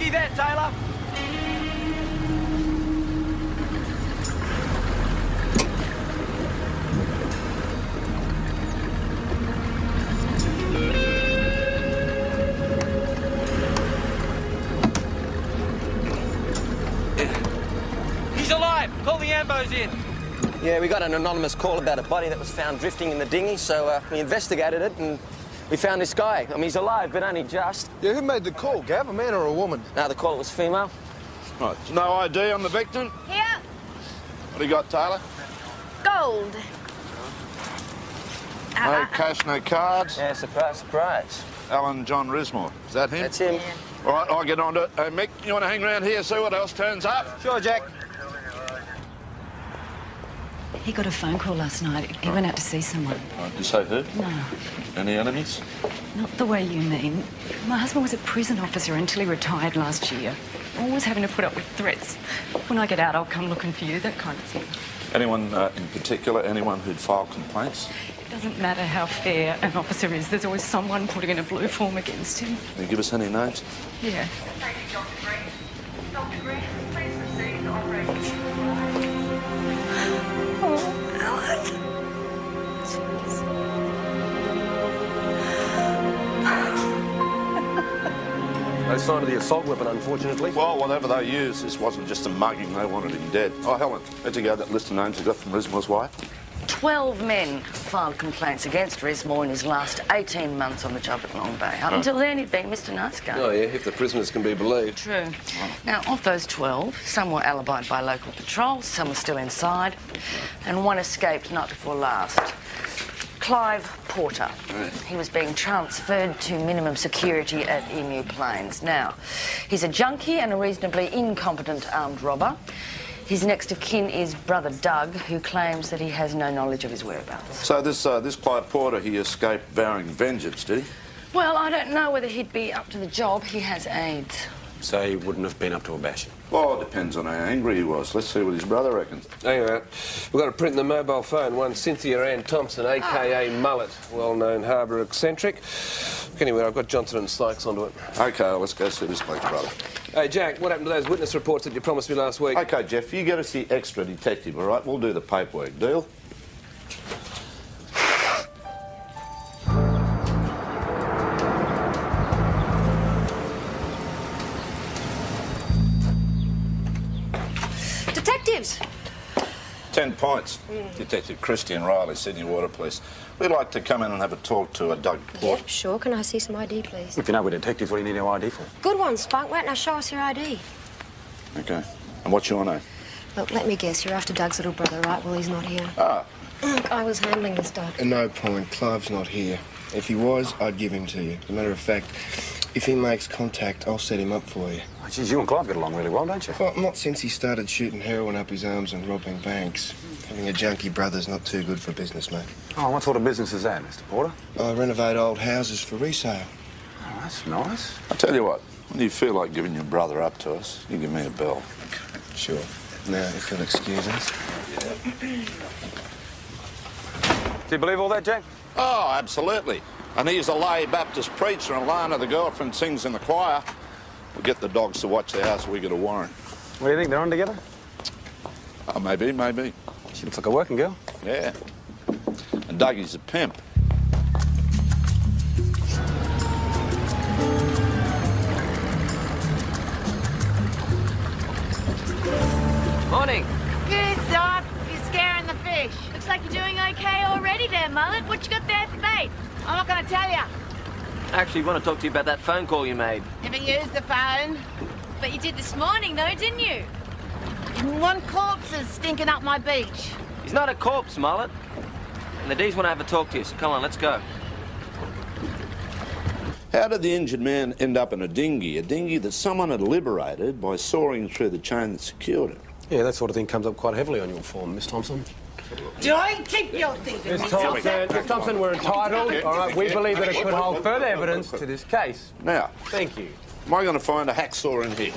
Looky there, Taylor. He's alive. Call the ambos in. Yeah, we got an anonymous call about a body that was found drifting in the dinghy, so we investigated it and we found this guy. I mean, he's alive, but only just. Yeah, who made the call, Gav? A man or a woman? No, the caller was female. Right. No ID on the victim? Here. What do you got, Taylor? Gold. No cash, no cards? Yeah, surprise, surprise. Alan John Rismore. Is that him? That's him. Yeah. All right, I'll get on to it. Hey, Mick, you want to hang around here, see what else turns up? Sure, Jack. He got a phone call last night. He went out to see someone. Did you say who? No, Any enemies? not the way you mean. My husband was a prison officer until he retired last year. Always having to put up with threats. When I get out, I'll come looking for you, that kind of thing. Anyone in particular? Anyone who'd filed complaints? It doesn't matter how fair an officer is, there's always someone putting in a blue form against him. Can you give us any names? Yeah. Oh, Alan. Jeez. No sign of the assault weapon, unfortunately. Well, whatever they used, this wasn't just a mugging. They wanted him dead. Oh, Helen, where'd you go that list of names you got from Rismore's wife? 12 men filed complaints against Rismore in his last 18 months on the job at Long Bay. Up until then, he'd been Mr. Nice Guy. Oh, yeah, if the prisoners can be believed. True. Now, of those 12, some were alibied by local patrols, some were still inside, and one escaped night before last. Clive Porter. He was being transferred to minimum security at Emu Plains. Now, he's a junkie and a reasonably incompetent armed robber. His next of kin is brother Doug, who claims that he has no knowledge of his whereabouts. So this Clive Porter, he escaped vowing vengeance, did he? Well, I don't know whether he'd be up to the job. He has AIDS. So he wouldn't have been up to a bashing. Well, it depends on how angry he was. Let's see what his brother reckons. Anyway, we've got a print in the mobile phone. One Cynthia Ann Thompson, a.k.a. Mullet, well-known harbour eccentric. Anyway, I've got Johnson and Sykes onto it. OK, well, let's go see this bloke's brother. Hey, Jack, what happened to those witness reports that you promised me last week? OK, Jeff, you get us the extra detective, all right? We'll do the paperwork. Deal? Detectives. 10 points. Detective Christian Riley, Sydney Water Police. We'd like to come in and have a talk to Doug Porter. Yep, sure. Can I see some ID, please? If you know we're detectives, what do you need our ID for? Good one, Spunk. Right, now show us your ID. OK. And what's your name? Look, let me guess. You're after Doug's little brother, right? Well, he's not here. Ah. Look, I was handling this, Doug. No point. Clive's not here. If he was, I'd give him to you. As a matter of fact, if he makes contact, I'll set him up for you. Oh, geez, you and Clive get along really well, don't you? Well, not since he started shooting heroin up his arms and robbing banks. Having a junkie brother's not too good for business, mate. Oh, what sort of business is that, Mr. Porter? I renovate old houses for resale. Oh, that's nice. I'll tell you what, when you feel like giving your brother up to us, you give me a bell. Sure. Now, if you'll excuse us. Do you believe all that, Jack? Oh, absolutely. And he's a lay Baptist preacher, and Lana, the girlfriend, sings in the choir. We'll get the dogs to watch the house. We get a warrant. What do you think, they're on together? Oh, maybe. She looks like a working girl. Yeah. And Dougie's a pimp. Morning. Good, Doc. You're scaring the fish. Looks like you're doing okay already there, Mullet. What you got there for bait? I'm not going to tell you. I actually want to talk to you about that phone call you made. Never used the phone. But you did this morning, though, didn't you? One corpse is stinking up my beach. He's not a corpse, Mullet. And the D's want to have a talk to you, so come on, let's go. How did the injured man end up in a dinghy that someone had liberated by sawing through the chain that secured it? Yeah, that sort of thing comes up quite heavily on your form, Miss Thompson. Don't keep your things. Miss Thompson, we're entitled. All right, we believe that it could hold further evidence to this case. Now, thank you. Am I going to find a hacksaw in here?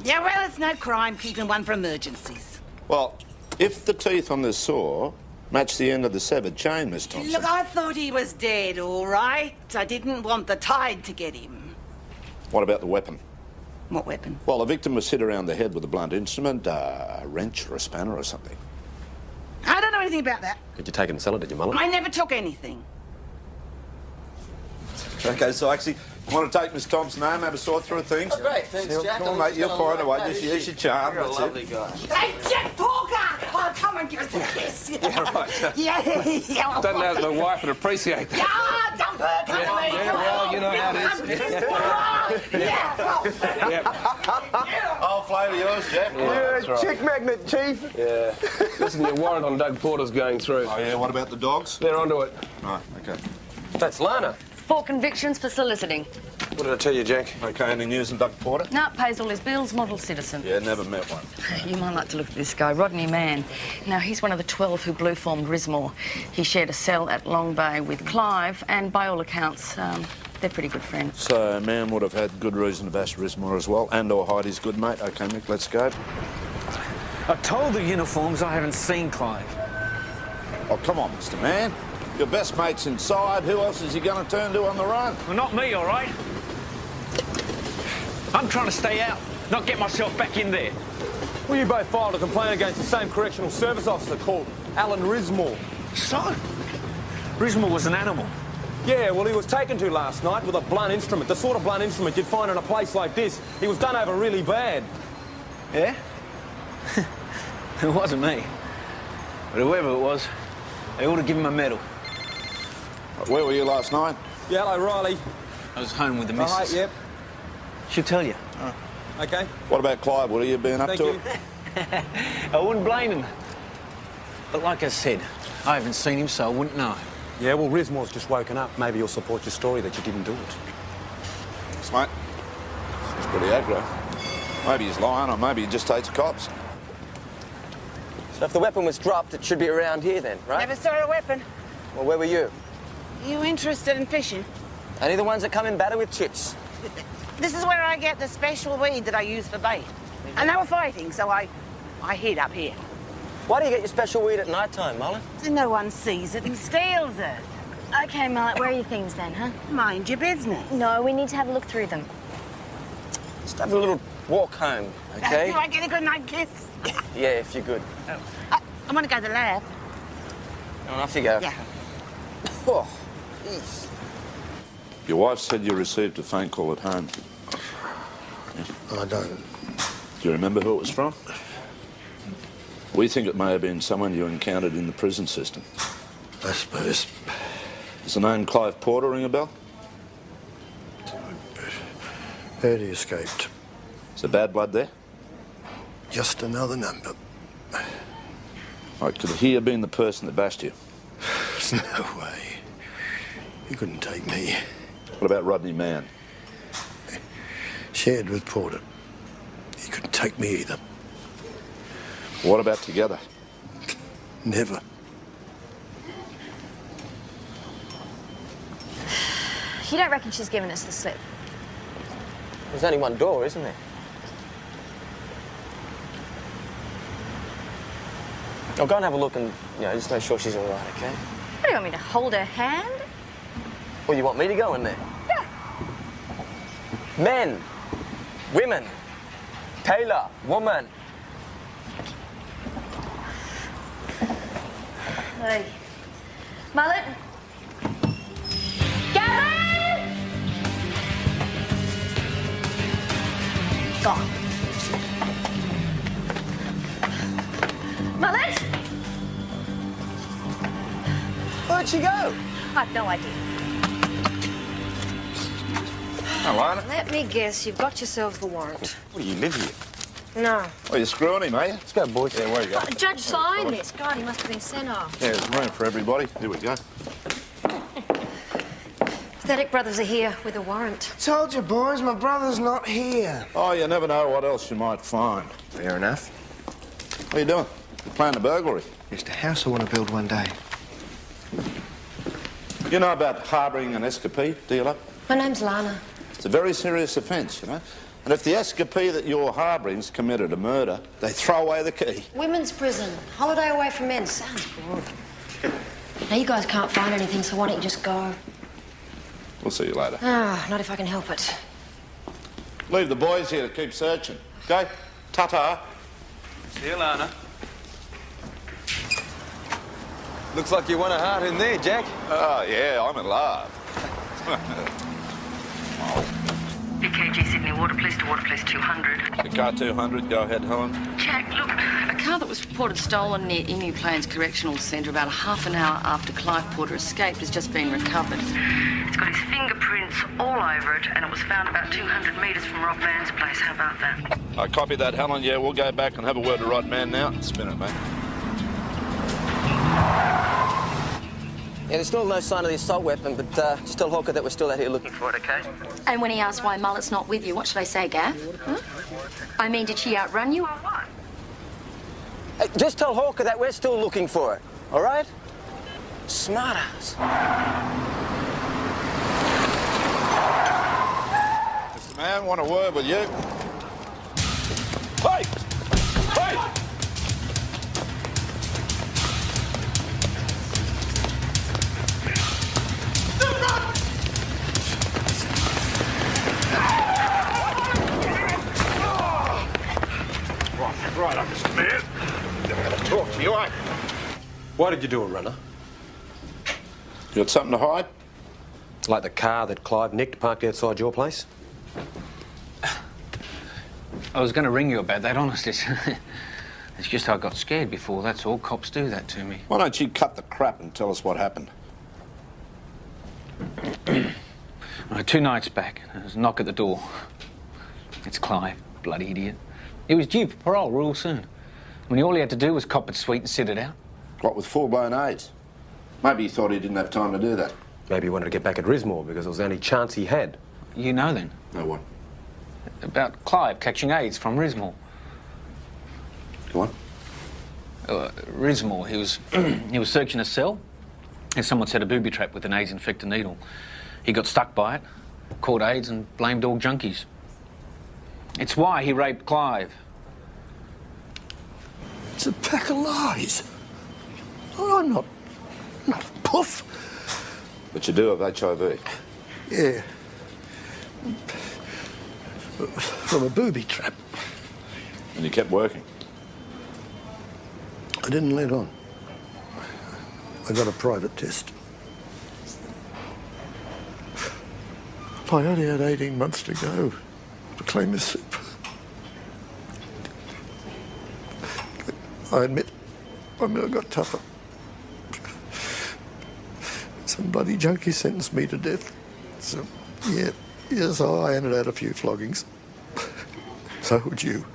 Yeah, well, it's no crime keeping one for emergencies. Well, if the teeth on this saw Match the end of the severed chain, Miss Thompson. Look, I thought he was dead, all right. I didn't want the tide to get him. What about the weapon? What weapon? Well, the victim was hit around the head with a blunt instrument, a wrench or a spanner or something. I don't know anything about that. Did you take it and sell it, did you, Mullet? I never took anything. OK, so actually, you want to take Miss Thompson home, have a sort through things? Oh, great, thanks, Jack. Come on, mate, you'll find a way. Just use your charm. You're a That's lovely it. guy. Hey, Jack Porker! Oh, come and give us a kiss. Yeah, right. Yeah. Don't know if the wife would appreciate that. Yeah, dump her, come to me. Yeah, well, you know how it is. Yeah. I'll flavour yours, Jack. That's right. Check magnet, Chief. Yeah. Listen, your warrant on Doug Porter's going through. Oh, yeah, what about the dogs? They're onto it. Right, OK. That's Lana. 4 convictions for soliciting. What did I tell you, Jack? OK, any news on Doug Porter? No, pays all his bills, model citizen. Yeah, never met one. You might like to look at this guy, Rodney Mann. Now, he's one of the 12 who blue-formed Rismore. He shared a cell at Long Bay with Clive, and by all accounts, they're pretty good friends. So, man would have had good reason to bash Rismore as well, and or hide his good mate. OK, Mick, let's go. I told the uniforms I haven't seen Clive. Oh, come on, Mr. Man. Your best mate's inside. Who else is he going to turn to on the run? Well, not me, all right? I'm trying to stay out, not get myself back in there. Well, you both filed a complaint against the same correctional service officer called Alan Rismore. So? Rismore was an animal. Yeah, well, he was taken to last night with a blunt instrument, the sort of blunt instrument you'd find in a place like this. He was done over really bad. Yeah? It wasn't me. But whoever it was, they ought to give him a medal. Where were you last night? Yeah, hello, Riley. I was home with the All right, missus. yep. She'll tell you. OK. What about Clive? What have you been up Thank to? you. I wouldn't blame him. But like I said, I haven't seen him, so I wouldn't know. Yeah, well, Rismore's just woken up. Maybe you'll support your story that you didn't do it. Thanks, mate. He's pretty aggro. Maybe he's lying, or maybe he just hates cops. So if the weapon was dropped, it should be around here then, right? Never saw a weapon. Well, where were you? You interested in fishing? Only the ones that come in batter with chips. This is where I get the special weed that I use for bait. And they were fighting, so I hid up here. Why do you get your special weed at night time, Mullet? So no one sees it and steals it. Okay, Mullet, where are your things then, huh? Mind your business. No, we need to have a look through them. Just have a little walk home, OK? Do I get a good night kiss? Yeah, if you're good. I want to go to the lab. Oh, off you go. Yeah. Oh, jeez. Your wife said you received a phone call at home. I don't. Do you remember who it was from? We think it may have been someone you encountered in the prison system. I suppose. Does the name Clive Porter ring a bell? Heard he escaped. Is there bad blood there? Just another number. Right, could he have been the person that bashed you? There's no way. He couldn't take me. What about Rodney Mann? Shared with Porter. He couldn't take me either. What about together? Never. You don't reckon she's given us the slip? There's only one door, isn't there? I'll go and have a look and, just make sure she's all right, OK? What, do you want me to hold her hand? Or you want me to go in there? Yeah. Men, women, tailor, woman. Hey. Mullet? Gavin! Gone. Mullet? Where'd she go? I've no idea. Hello. Let me guess, you've got yourselves the warrant. What do you live here? No. Oh, you're screwing him, are you? Let's go, boys. Yeah, where you go? The judge signed this. God, he must have been sent off. Yeah, there's room for everybody. Here we go. Pathetic brothers are here with a warrant. Told you, boys, my brother's not here. Oh, you never know what else you might find. Fair enough. What are you doing? You're planning a burglary. It's the house I want to build one day. You know about harbouring an escapee, do you, love? My name's Lana. It's a very serious offence, And if the escapee that you're harbouring's committed a murder, they throw away the key. Women's prison. Holiday away from men. Sounds good. Now, you guys can't find anything, so why don't you just go? We'll see you later. Ah, not if I can help it. Leave the boys here to keep searching. Okay? Ta-ta. See you, Lana. Looks like you won a heart in there, Jack. Oh, yeah, I'm in love. BKG Sydney Water Police to Water Police 200. The car 200, go ahead, Helen. Jack, look, a car that was reported stolen near Emu Plains Correctional Centre about half an hour after Clive Porter escaped has just been recovered. It's got his fingerprints all over it, and it was found about 200 metres from Rob Mann's place. How about that? I copy that, Helen. Yeah, we'll go back and have a word to Rod Man now. Spin it, mate. Yeah, there's still no sign of the assault weapon, but just tell Hawker that we're still out here looking for it, okay? And when he asks why Mullet's not with you, what should I say, Gav? Huh? I mean, did she outrun you or what? Hey, just tell Hawker that we're still looking for it, all right? Smart ass. Mr. Man, want a word with you? Hey! Hey! Right up, Mr. Man. I'm going to talk to you, eh? Why did you do it, Runner? You got something to hide? Like the car that Clive nicked parked outside your place? I was going to ring you about that, honestly. It's just I got scared before, that's all. Cops do that to me. Why don't you cut the crap and tell us what happened? Right, 2 nights back, there was a knock at the door. It's Clive, bloody idiot. He was due for parole real soon. When all he had to do was cop it sweet and sit it out. What, with full-blown AIDS? Maybe he thought he didn't have time to do that. Maybe he wanted to get back at Rismore because it was the only chance he had. You know then? No, what? About Clive catching AIDS from Rismore. Go on. Rismore, he was he was searching a cell and someone set a booby trap with an AIDS-infected needle. He got stuck by it, caught AIDS and blamed all junkies. It's why he raped Clive. It's a pack of lies. I'm not a puff. But you do have HIV. Yeah. From a booby trap. And you kept working. I didn't let on. I got a private test. I only had 18 months to go to claim this soup. I admit, I got tougher. Some bloody junkie sentenced me to death. So, yeah, yes, I handed out a few floggings. So would you.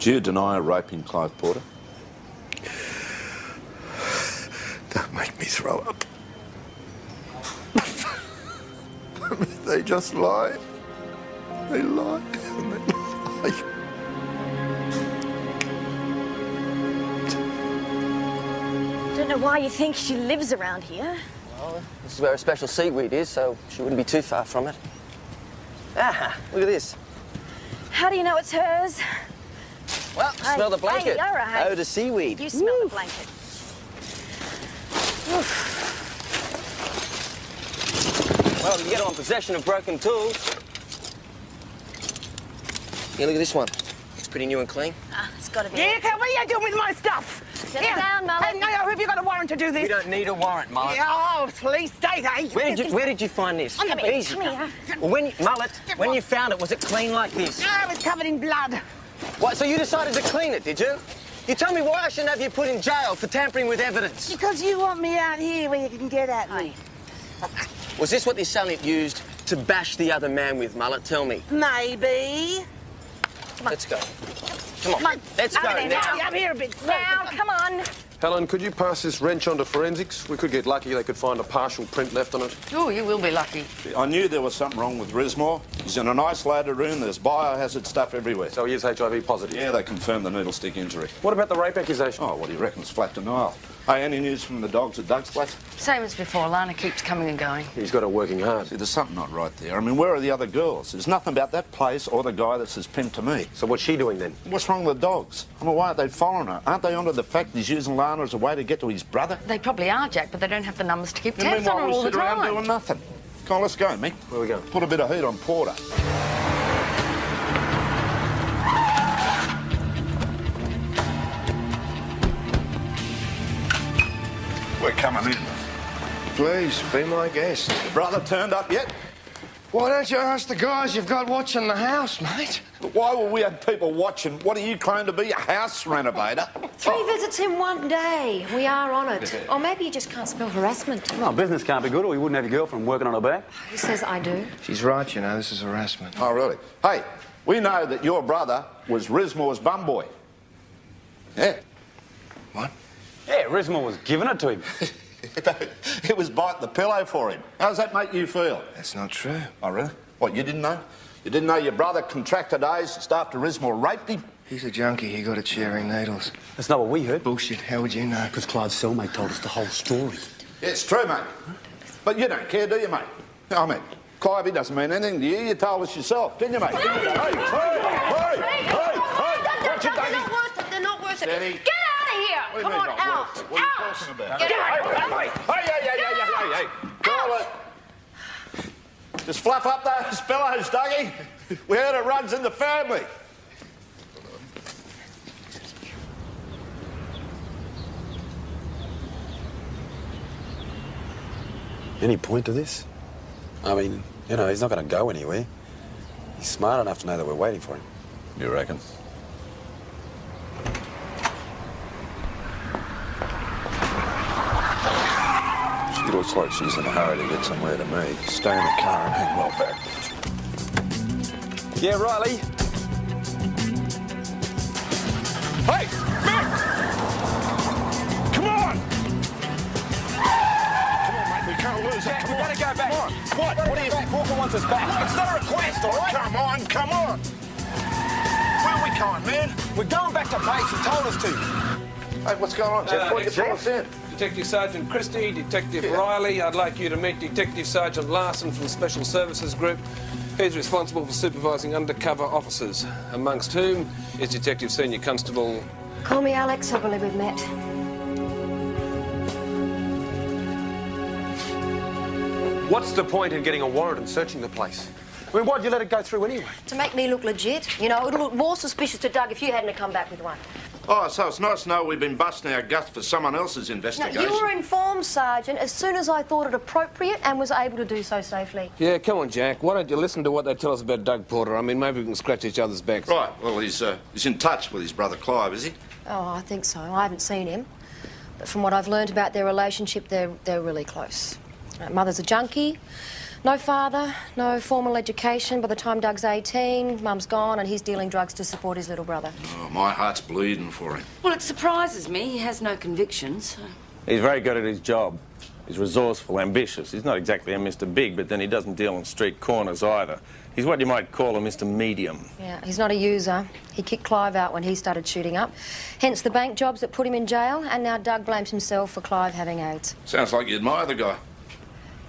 Do you deny raping Clive Porter? Don't make me throw up. They just lie. They lie and they lie. I don't know why you think she lives around here. Well, this is where a special seaweed is, so she wouldn't be too far from it. Ah, look at this. How do you know it's hers? Well, smell the blanket. Hey, all right. Oh, the seaweed. You smell the blanket. Well, you get on possession of broken tools. Yeah, look at this one. It's pretty new and clean. Ah, it's got to be. Yeah, what are you doing with my stuff? Settle down, Mullet. Hey, no, have you got a warrant to do this? We don't need a warrant, Mullet. Yeah, oh, police state, eh? Where did you find this? On the beach. Easy. Well, when you found it, was it clean like this? No, it was covered in blood. What, so you decided to clean it, did you? You tell me why I shouldn't have you put in jail for tampering with evidence. Because you want me out here where you can get at me. Was this what the assailant used to bash the other man with, Mullet? Tell me. Maybe. Let's go. Come on. Let's go now. I'm here a bit. Now, come on. Helen, could you pass this wrench on to forensics? We could get lucky they could find a partial print left on it. Oh, you will be lucky. I knew there was something wrong with Rismore. He's in an isolated room. There's biohazard stuff everywhere. So he is HIV positive? Yeah, they confirmed the needle stick injury. What about the rape accusation? Oh, what do you reckon? It's flat denial. Hey, any news from the dogs at Doug's place? Same as before. Lana keeps coming and going. He's got her working hard. See, there's something not right there. I mean, where are the other girls? There's nothing about that place or the guy that's his pimp to me. So what's she doing then? What's wrong with the dogs? I mean, why aren't they following her? Aren't they onto the fact he's using Lana as a way to get to his brother? They probably are, Jack, but they don't have the numbers to keep And tabs on meanwhile, her we all the sit around time. doing nothing. Come on, let's go, mate. Where we going? Put a bit of heat on Porter. We're coming in. Please, be my guest. Your brother turned up yet? Why don't you ask the guys you've got watching the house, mate? But why will we have people watching? What do you claim to be, a house renovator? 3 visits in 1 day. We are on it. Or maybe you just can't spell harassment. No, business can't be good or you wouldn't have your girlfriend working on her back. Who says I do? She's right, you know, this is harassment. Oh, really? Hey, we know that your brother was Rismore's bum boy. Yeah. What? Yeah, Rismore was giving it to him. It was biting the pillow for him. How does that make you feel? That's not true. Oh, really? What, you didn't know? You didn't know your brother contracted AIDS just after Rismore raped him? He's a junkie. He got it sharing needles. That's not what we heard. Bullshit. How would you know? Because Clive's cellmate told us the whole story. Yeah, it's true, mate. But you don't care, do you, mate? I mean, Clive, he doesn't mean anything to you. You told us yourself, didn't you, mate? Didn't you? Hey! Watch it, Dougie. They're not worth it. They're not worth it. Steady. Get out of here. What do you Come mean on, not out. worth it? What are you talking about? Get out. Hey. Call it. Just fluff up those pillows, Dougie. We heard it runs in the family. Any point to this? I mean, you know, he's not going to go anywhere. He's smart enough to know that we're waiting for him. You reckon? She looks like she's in a hurry to get somewhere to me. Stay in the car and hang well back. Yeah, Riley. Hey, Mick! Come on! Come on, mate, we can't lose it. Come on. We've got to go back. Come on. What? What do you think? Walker wants us back. It's not a request, all right? Come on. Where are we going, man? We're going back to base. He told us to. Hey, what's going on, Jeff? What are you telling us in? Detective Sergeant Christie, Detective Riley. I'd like you to meet Detective Sergeant Larson from the Special Services Group. He's responsible for supervising undercover officers, amongst whom is Detective Senior Constable... Call me Alex. I believe we've met. What's the point in getting a warrant and searching the place? I mean, why'd you let it go through anyway? To make me look legit. You know, it'll look more suspicious to Doug if you hadn't come back with one. Oh, so it's nice to know we've been busting our guts for someone else's Now, investigation. you were informed, Sergeant, as soon as I thought it appropriate and was able to do so safely. Yeah, come on, Jack. Why don't you listen to what they tell us about Doug Porter? I mean, maybe we can scratch each other's backs. Right, well, he's in touch with his brother Clive, is he? Oh, I think so. I haven't seen him. But from what I've learned about their relationship, they're really close. Mother's a junkie. No father, no formal education. By the time Doug's 18, Mum's gone and he's dealing drugs to support his little brother. Oh, my heart's bleeding for him. Well, it surprises me. He has no convictions. He's very good at his job. He's resourceful, ambitious. He's not exactly a Mr. Big, but then he doesn't deal on street corners either. He's what you might call a Mr. Medium. Yeah, he's not a user. He kicked Clive out when he started shooting up. Hence the bank jobs that put him in jail, and now Doug blames himself for Clive having AIDS. Sounds like you admire the guy.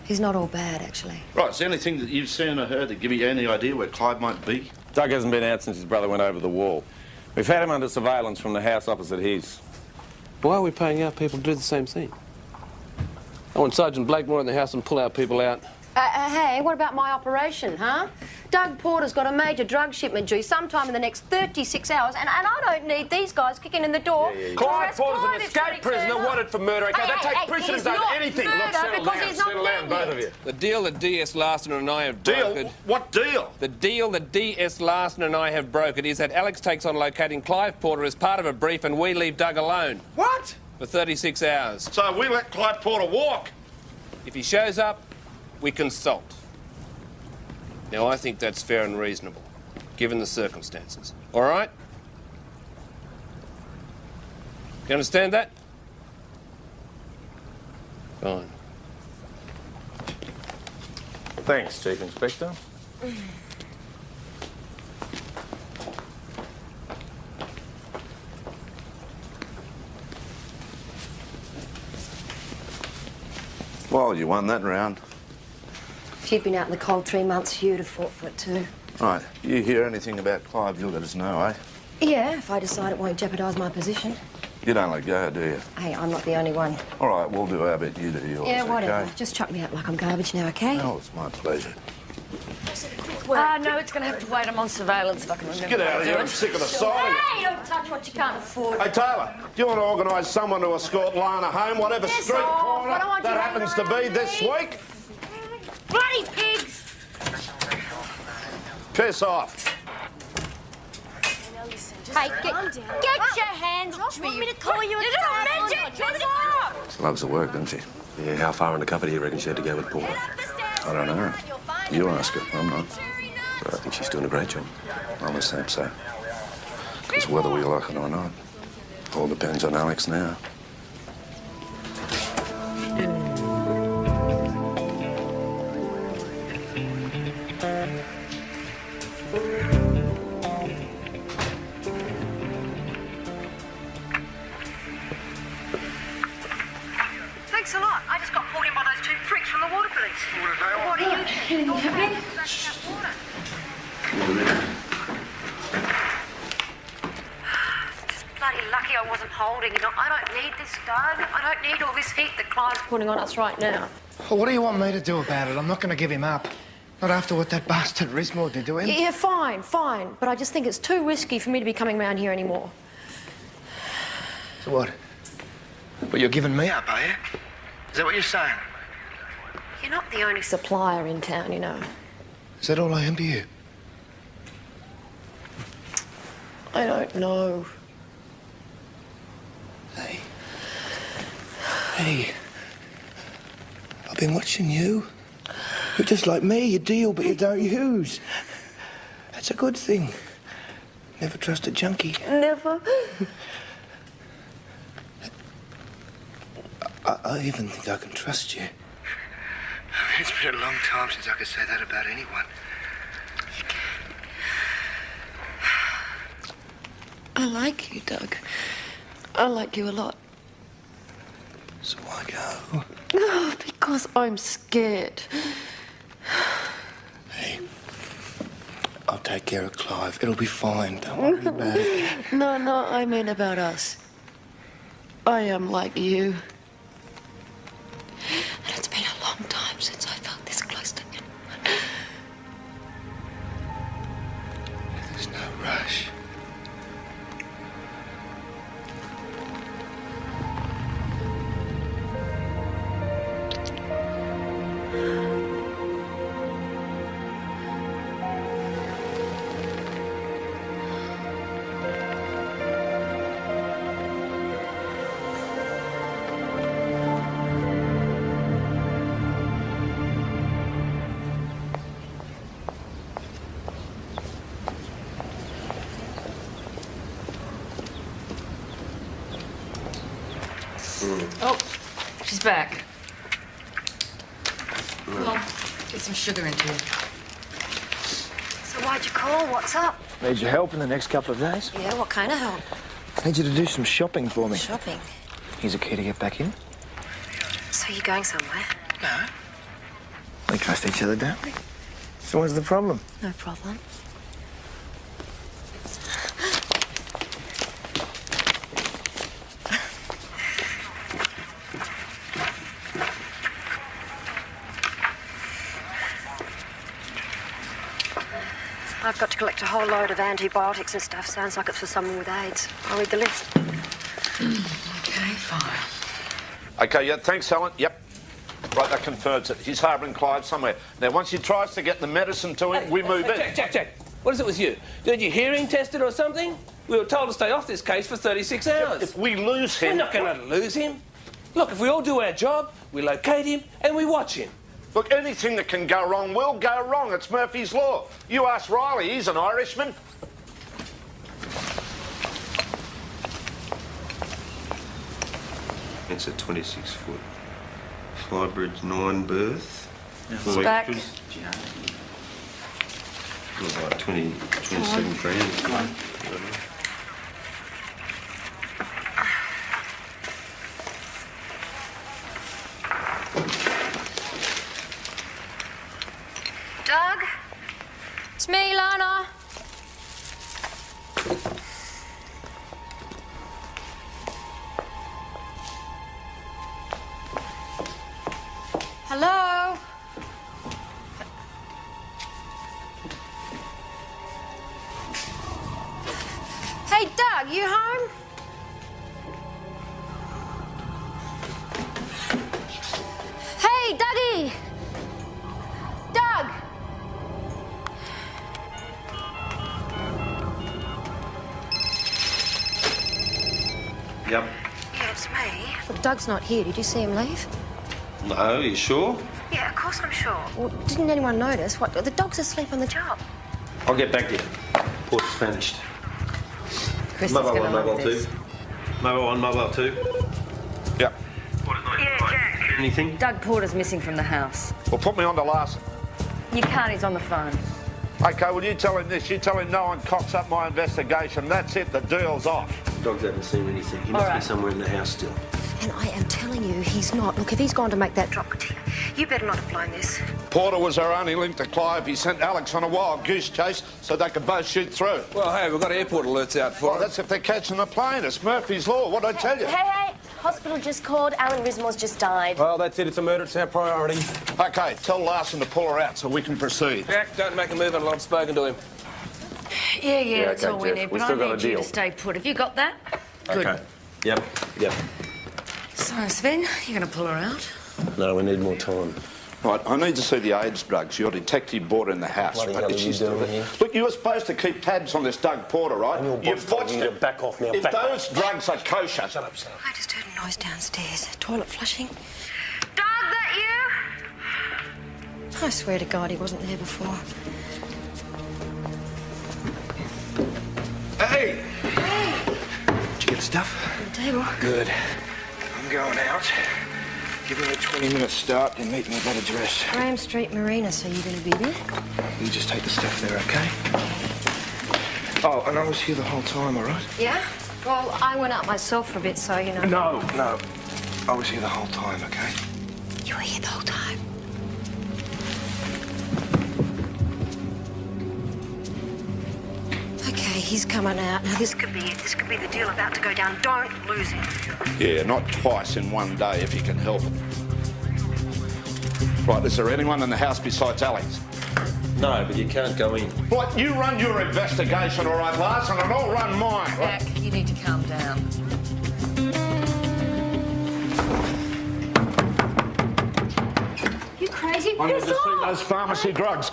He's not all bad, actually. Right, is there anything that you've seen or heard that give you any idea where Clive might be? Doug hasn't been out since his brother went over the wall. We've had him under surveillance from the house opposite his. Why are we paying our people to do the same thing? I want Sergeant Blakemore in the house and pull our people out. Hey, what about my operation, huh? Doug Porter's got a major drug shipment due sometime in the next 36 hours, and I don't need these guys kicking in the door. Clive Porter's an escaped prisoner wanted for murder. Okay, they take precedence over anything. Look, settle down, both of you. The deal that D.S. Larson and I have brokered... What deal? The deal that D.S. Larson and I have brokered is that Alex takes on locating Clive Porter as part of a brief and we leave Doug alone. What? For 36 hours. So we let Clive Porter walk? If he shows up, we consult. Now, I think that's fair and reasonable, given the circumstances. All right? You understand that? Fine. Thanks, Chief Inspector. Well, you won that round. If you'd been out in the cold 3 months, you'd have fought for it too. Right, you hear anything about Clive, you'll let us know, eh? Yeah, if I decide it won't jeopardise my position. You don't let go, do you? Hey, I'm not the only one. All right, we'll do our bit, you do yours, Yeah, whatever. okay? Just chuck me out like I'm garbage now, okay? Oh, it's my pleasure. No, it's going to have to wait. I'm on surveillance if I can remember. Get out what of I'm here, doing. I'm sick of the sight of you. Hey, don't touch what you can't afford. Hey, Taylor, do you want to organise someone to escort Lana home, whatever Piss street off. corner I don't want you that hanging happens to around be this me. week? Bloody pigs! Piss off. Hey, get your hands off me. You want me to call you a midget? Piss off! She loves the work, doesn't she? Yeah, how far undercover do you reckon she had to go with Paul? I don't know. You ask her, I'm not. But I think she's doing a great job. I must hope so. Because whether we like it or not, all depends on Alex now. Thanks a lot. I just got pulled in by those two pricks from the water police. What are you doing? Just bloody lucky I wasn't holding it. I don't need this, Doug. I don't need all this heat that Clive's putting on us right now. Well, what do you want me to do about it? I'm not going to give him up. Not after what that bastard Rismore did to him. Yeah, fine, fine. But I just think it's too risky for me to be coming round here anymore. So what? But you're giving me up, are you? Is that what you're saying? You're not the only supplier in town, you know. Is that all I am to you? I don't know. Hey, I've been watching you. You're just like me. You deal, but you don't use. That's a good thing. Never trust a junkie. Never. I even think I can trust you. It's been a long time since I could say that about anyone. I like you, Doug. I like you a lot. So why go? Oh, because I'm scared. Hey, I'll take care of Clive. It'll be fine. Don't worry about it. No, I mean about us. I am like you. And it's been a long time since I felt this close to anyone. There's no rush. Oh, she's back. Come on, get some sugar into it. So why'd you call? What's up? Need your help in the next couple of days. Yeah, what kind of help? Need you to do some shopping for me. Shopping. Here's a key to get back in. So you're going somewhere? No. We trust each other, don't we? So what's the problem? No problem. I've got to collect a whole load of antibiotics and stuff. Sounds like it's for someone with AIDS. I'll read the list. Okay, fine. Okay, yeah, thanks, Helen. Yep. Right, that confirms it. He's harbouring Clive somewhere. Now, once he tries to get the medicine to him, we move in. Jack, what is it with you? Did you hearing tested or something? We were told to stay off this case for 36 hours. If we lose him... We're not going to lose him. Look, if we all do our job, we locate him and we watch him. Look, anything that can go wrong will go wrong. It's Murphy's Law. You ask Riley, he's an Irishman. It's a 26-foot. Flybridge 9 berth. It's back. About 27 grand. Come on. Hello? Hey, Doug, you home? Hey, Dougie! Doug! Yep. Yeah, it's me. Well, Doug's not here. Did you see him leave? No, you sure? Yeah, of course I'm sure. Well, didn't anyone notice? What? The dog's asleep on the job. I'll get back to you. Port's vanished. Chris is Mobile gonna 1, love Mobile this. 2. Mobile 1, Mobile 2. Yep. Yeah, Jack. Anything? Doug Porter's missing from the house. Well, put me on to Larson. You can't, he's on the phone. OK, well, you tell him this. You tell him no one cocks up my investigation. That's it. The deal's off. Dogs haven't seen anything. He All must right. be somewhere in the house still. And I am telling you, he's not. Look, if he's gone to make that drop, you better not have blown this. Porter was our only link to Clive. He sent Alex on a wild goose chase so they could both shoot through. Well, hey, we've got airport alerts out for Well, that's if they're catching the plane. It's Murphy's Law. What'd I tell you? Hey, hospital just called. Alan Rismore's just died. Well, that's it. It's a murder. It's our priority. OK, tell Larson to pull her out so we can proceed. Jack, don't make a move until I've spoken to him. Yeah, that's okay, all we Jeff. need. We But still I got a need you deal. to stay put. Have you got that? Good. Okay. Yep. So, Sven, you're going to pull her out? No, we need more time. Right, I need to see the AIDS drugs your detective bought in the house. Bloody Right, hell are if you she's doing still here? Look, you were supposed to keep tabs on this Doug Porter, right? You've botched You need to it. back off now. If Back off. those drugs are kosher... Shut up, son. I just heard a noise downstairs. Toilet flushing. Doug, that you? I swear to God, he wasn't there before. Hey! Did you get stuff? On the table. Good. I'm going out. Give me a 20-minute start, then meet me at that address. Graham Street Marina, so you're going to be there? You just take the stuff there, OK? Oh, and I was here the whole time, all right? Yeah? Well, I went out myself for a bit, so, you know. No. I was here the whole time, OK? You were here the whole time. OK, he's coming out. Now, this could be it. This could be the deal about to go down. Don't lose him. Yeah, not twice in one day if you can help it. Right, is there anyone in the house besides Alex? No, but you can't go in. Right, you run your investigation, all right, Larson, and I'll run mine. Jack, you need to calm down. You crazy? I need Piss to see off! those pharmacy drugs.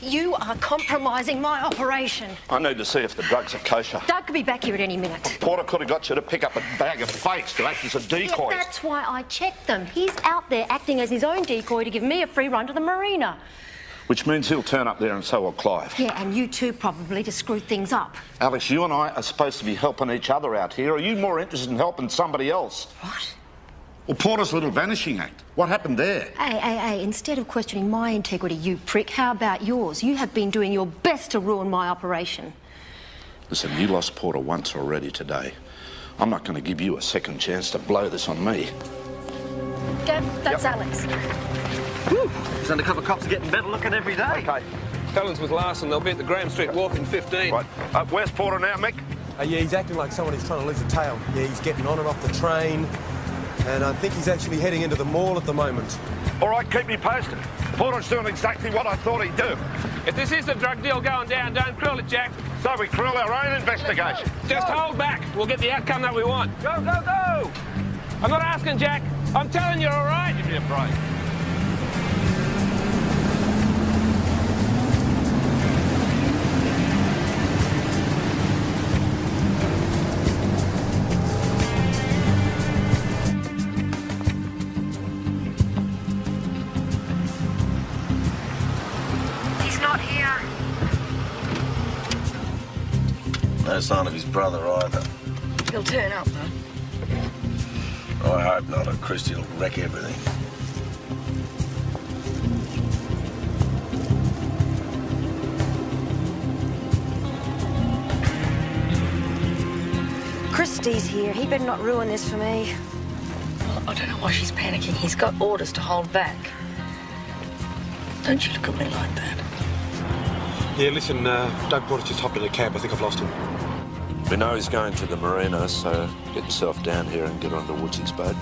You are compromising my operation. I need to see if the drugs are kosher. Doug could be back here at any minute. Porter could have got you to pick up a bag of fakes to act as a decoy. Yeah, that's why I checked them. He's out there acting as his own decoy to give me a free run to the marina. Which means he'll turn up there and so will Clive. Yeah, and you too, probably, to screw things up. Alex, you and I are supposed to be helping each other out here. Are you more interested in helping somebody else? What? Well, Porter's little vanishing act. What happened there? Hey, instead of questioning my integrity, you prick, how about yours? You have been doing your best to ruin my operation. Listen, you lost Porter once already today. I'm not going to give you a second chance to blow this on me. Gav, that's Alex. These undercover cops are getting better looking every day. OK. Helen's with Larson. They'll be at the Graham Street Wharf in 15. Right. Where's Porter now, Mick? Yeah, he's acting like someone who's trying to lose a tail. Yeah, he's getting on and off the train. And I think he's actually heading into the mall at the moment. All right, keep me posted. Porter's doing exactly what I thought he'd do. If this is the drug deal going down, don't krill it, Jack. So we krill our own investigation. Just hold back. We'll get the outcome that we want. Go, go, go! I'm not asking, Jack. I'm telling you, all right? Give me a break. He's not here. No sign of his brother either. He'll turn up, though. I hope not, or Christy will wreck everything. Christy's here. He better not ruin this for me. I don't know why she's panicking. He's got orders to hold back. Don't you look at me like that. Yeah, listen, Doug Porter's just hopped in a cab. I think I've lost him. We know he's going to the marina, so get yourself down here and get onto Woodsy's boat.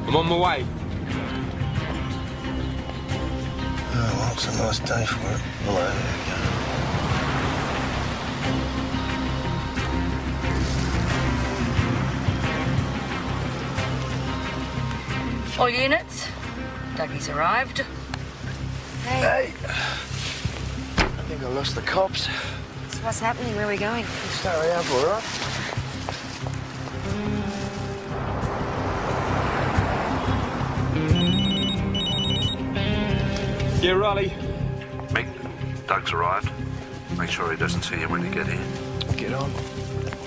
I'm on my way. Oh, well, it's a nice day for it. Hello, there we go. All units, Dougie's arrived. Hey. I think I lost the cops. So what's happening? Where are we going? Let's hurry up, all right? Yeah, Riley. Mick, Doug's arrived. Make sure he doesn't see you when you get here. Get on.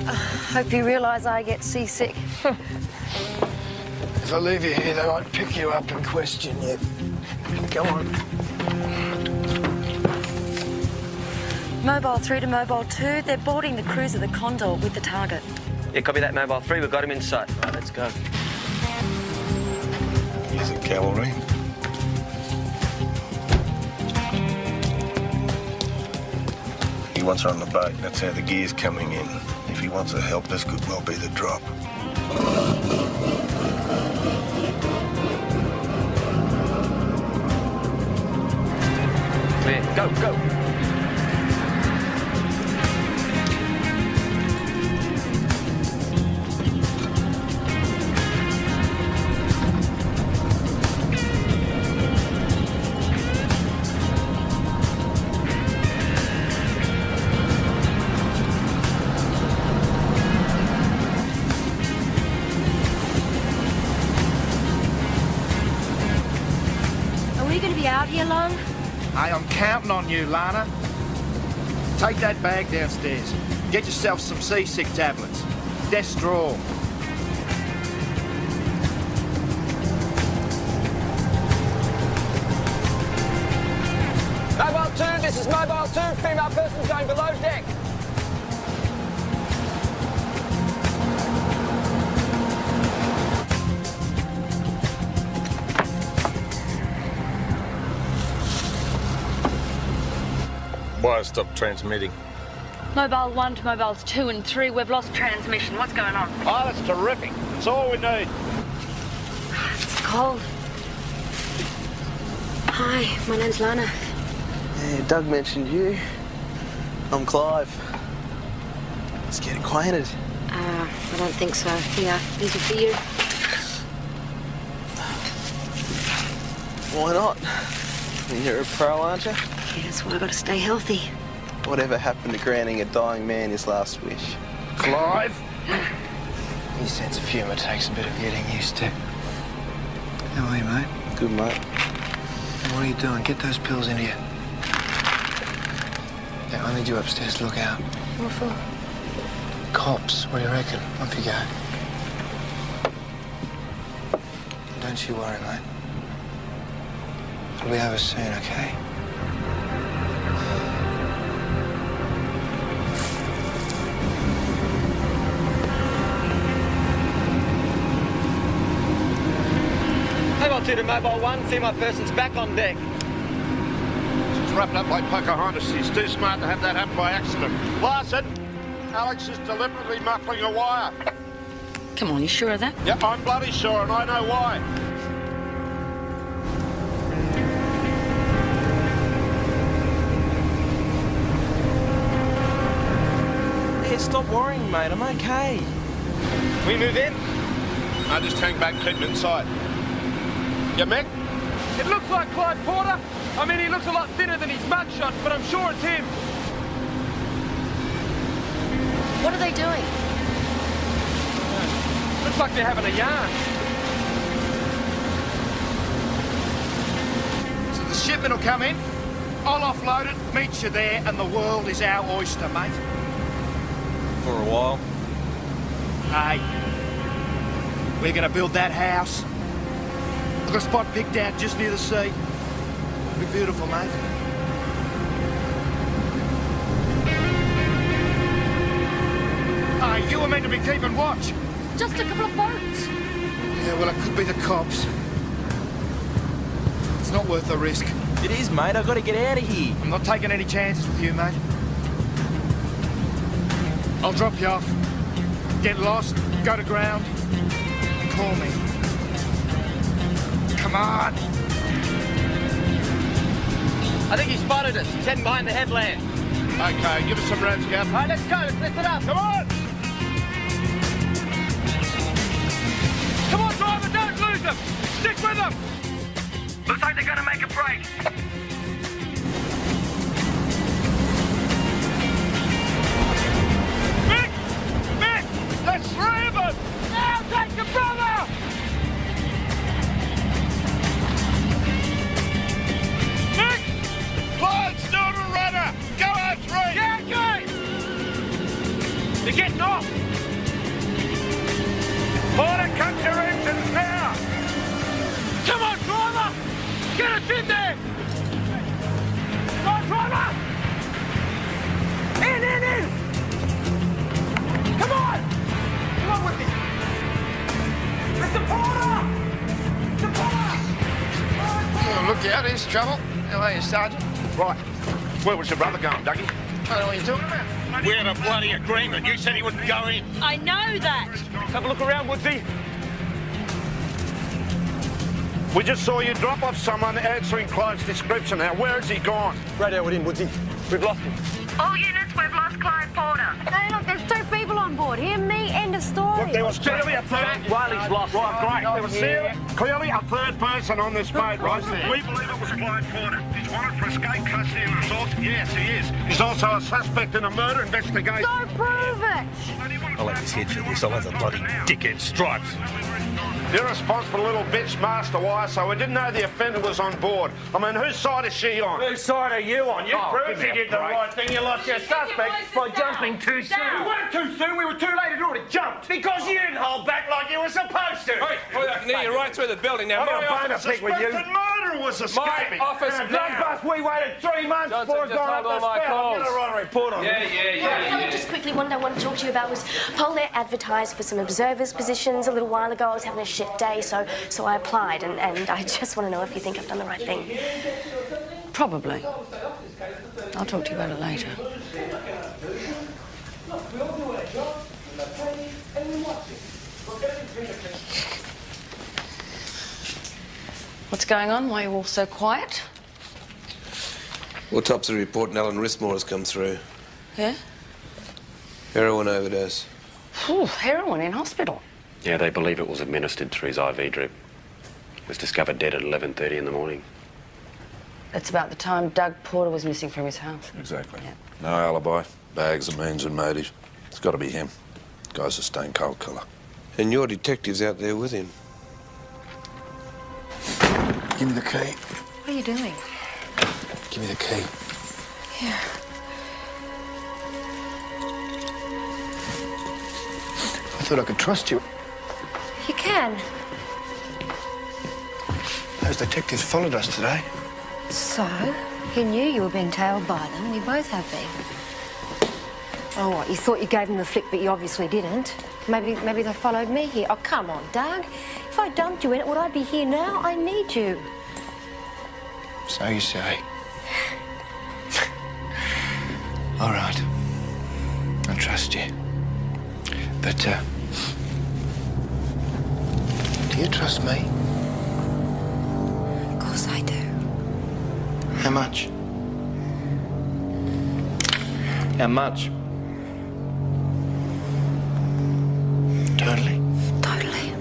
Hope you realise I get seasick. If I leave you here, they might pick you up and question you. Go on. Mobile 3 to Mobile 2. They're boarding the cruiser, the Condor, with the target. Yeah, copy that, Mobile 3. We've got him in sight. Right, let's go. He's a cavalry. He wants her on the boat. That's how the gear's coming in. If he wants her help, this could well be the drop. Clear. Go, go. Out here long? Hey, I'm counting on you, Lana. Take that bag downstairs. Get yourself some seasick tablets. Destrol. Mobile 2, this is Mobile 2. Female person going below deck. Wire stopped transmitting. Mobile 1 to Mobiles 2 and 3, we've lost transmission. What's going on? Oh, that's terrific. That's all we need. It's cold. Hi, my name's Lana. Yeah, Doug mentioned you. I'm Clive. Let's get acquainted. I don't think so. Yeah, easy for you. Why not? You're a pro, aren't you? Yeah, that's why I gotta stay healthy. Whatever happened to granting a dying man his last wish? Clive? His sense of humour takes a bit of getting used to. How are you, mate? Good, mate. Hey, what are you doing? Get those pills into you. Yeah, I need you upstairs to look out. What for? Cops, what do you reckon? Off you go. Don't you worry, mate. It'll be over soon, okay? Mobile 2 to Mobile 1. Female person's back on deck. She's wrapped up like Pocahontas. She's too smart to have that happen by accident. Larson, Alex is deliberately muffling a wire. Come on, you sure of that? Yeah, I'm bloody sure, and I know why. Yeah, stop worrying, mate. I'm okay. We move in? No, just hang back, keep him inside. Yeah, Mick? It looks like Clive Porter. I mean, he looks a lot thinner than his mugshot, but I'm sure it's him. What are they doing? Looks like they're having a yarn. So the shipment will come in, I'll offload it, meet you there, and the world is our oyster, mate. For a while. Hey, we're gonna build that house. I've got a spot picked out just near the sea. It'll be beautiful, mate. Hey, you were meant to be keeping watch. Just a couple of boats. Yeah, well, it could be the cops. It's not worth the risk. It is, mate. I've got to get out of here. I'm not taking any chances with you, mate. I'll drop you off. Get lost, go to ground, call me. Come on. I think he spotted us. He's heading behind the headland. Okay, give us some roads, Gav. All right, let's go. Let's lift it up. Come on! Come on, driver, don't lose them. Stick with them. Looks like they're going to make a break. Mick! There's three of them! Now take the brother! Nick! Clyde's doing a runner! Go on, three! Yeah, good! They're getting off! Porter, cut your engines now! Come on, driver! Get us in there! Come on, driver! In! Come on! Come on with me! Mr. Porter! Mr. Porter! Oh, look out, here's trouble. How are you, Sergeant? Right. Where was your brother going, Dougie? I don't know what you're talking about. We had a bloody agreement. You said he wouldn't go in. I know that. Let's have a look around, Woodsy. We just saw you drop off someone answering Clive's description. Now, where has he gone? Radio with him, Woodsy. We've lost him. All units, we've lost Clive Porter. Hey, look, there's two people on board. Hear me? End of story. Look, there was clearly a third... Wiley's lost. Right, great. There was clearly a third person on this boat, right? We believe it was Clive Porter. He's wanted for escape, custody and assault. Yes, he is. He's also a suspect in a murder investigation. So prove it. I'll let his head for this. I'll have the bloody dickhead stripes. Irresponsible little bitch, Master Wire, so we didn't know the offender was on board. I mean, whose side is she on? Whose side are you on? You proved you did the right thing. You lost your suspect by jumping too soon. We weren't too soon. We were too late. It already jumped. Because you didn't hold back like you were supposed to. Hey, I can hear you right through the building now. I've got a bone to pick with you. Suspected murderer was escaping. My office And a drug bust, we waited 3 months before it's gone up the spout. I'm going to write a report on it. Yeah. Just quickly, one thing I wanted to talk to you about was Polair advertised for some observers' positions a little while ago. I was having a shit day, so I applied, and I just want to know if you think I've done the right thing. Probably. I'll talk to you about it later. What's going on? Why are you all so quiet? Autopsy report and Alan Rissmore has come through. Yeah? Heroin overdose. Whew, heroin in hospital. Yeah, they believe it was administered through his IV drip. Was discovered dead at 11:30 in the morning. That's about the time Doug Porter was missing from his house. Exactly. Yeah. No alibi, bags and means and motive. It's got to be him. Guy's a stone cold killer. And your detective's out there with him. Give me the key. What are you doing? Give me the key. Here. I thought I could trust you. You can. Those detectives followed us today. So, he knew you were being tailed by them. We both have been. Oh, what, you thought you gave them the flick, but you obviously didn't. Maybe they followed me here. Oh, come on, Doug. If I dumped you in it, would I be here now? I need you. So you say. All right. I trust you. But, do you trust me? Of course I do. How much? How much? Totally? Totally.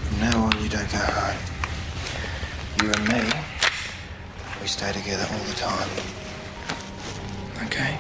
From now on, you don't go home. You and me, we stay together all the time. Okay?